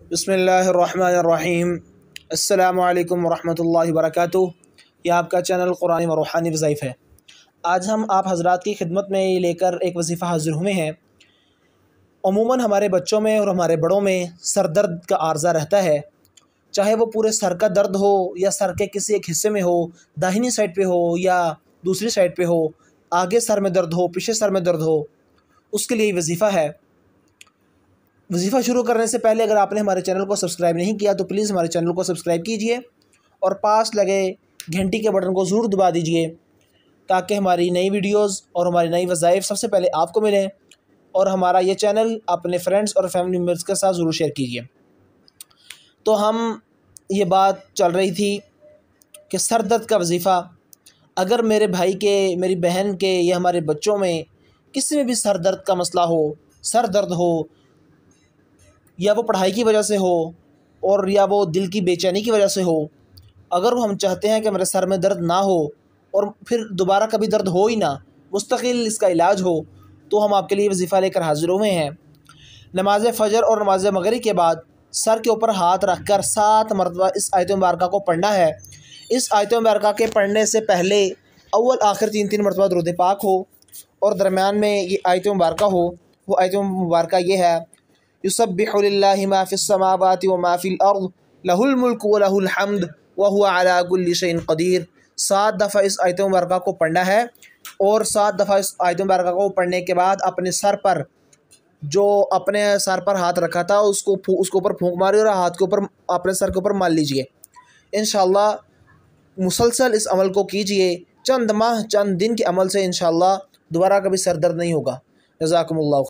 बिस्मिल्लाहिर्रहमानिर्रहीम। अस्सलामु अलैकुम वरहमतुल्लाहि वबरकातुहू। यह आपका चैनल कुरानी व रूहानी वज़ाइफ है। आज हम आप हज़रात की खिदमत में लेकर एक वजीफ़ा हाज़िर हुए हैं। अमूमन हमारे बच्चों में और हमारे बड़ों में सर दर्द का आर्ज़ा रहता है, चाहे वो पूरे सर का दर्द हो या सर के किसी एक हिस्से में हो, दाहिनी साइड पे हो या दूसरी साइड पे हो, आगे सर में दर्द हो, पीछे सर में दर्द हो, उसके लिए वजीफ़ा है। वजीफ़ा शुरू करने से पहले अगर आपने हमारे चैनल को सब्सक्राइब नहीं किया तो प्लीज़ हमारे चैनल को सब्सक्राइब कीजिए और पास लगे घंटी के बटन को ज़रूर दबा दीजिए ताकि हमारी नई वीडियोस और हमारी नई वज़ाइफ सबसे पहले आपको मिलें। और हमारा ये चैनल अपने फ्रेंड्स और फैमिली मेम्बर्स के साथ ज़रूर शेयर कीजिए। तो हम ये बात चल रही थी कि सर दर्द का वजीफ़ा, अगर मेरे भाई के, मेरी बहन के या हमारे बच्चों में किसी में भी सर दर्द का मसला हो, सर दर्द हो, या वो पढ़ाई की वजह से हो और या वो दिल की बेचैनी की वजह से हो, अगर हम चाहते हैं कि मेरे सर में दर्द ना हो और फिर दोबारा कभी दर्द हो ही ना, मुस्तकिल इसका इलाज हो, तो हम आपके लिए वजीफ़ा लेकर हाज़िर हुए हैं। नमाज फ़जर और नमाज मगरिब के बाद सर के ऊपर हाथ रख कर 7 मरतबा इस आयत मुबारका को पढ़ना है। इस आयत मुबारका के पढ़ने से पहले अव्वल आखिर 3-3 मरतबा दुरूद पाक हो और दरमियान में ये आयत मुबारका हो। वो आयत मुबारका ये है, युसब्बिहु लिल्लाहि मा फ़िस समावाति व मा फ़िल अर्ज़ लहुल मुल्कु व लहुल हम्द व हुवा अला कुल्लि शैइन क़दीर। 7 दफ़ा इस आयत मुबारका को पढ़ना है और 7 दफ़ा इस आयत मुबारका को पढ़ने के बाद अपने सर पर, जो अपने सर पर हाथ रखा था उसको ऊपर फूंक मारिए और हाथ के ऊपर, अपने सर के ऊपर मार लीजिए। इंशाअल्लाह मुसलसल इस अमल को कीजिए। चंद माह चंद दिन के अमल से इंशाअल्लाह दोबारा कभी सर दर्द नहीं होगा। जज़ाकुमुल्लाह।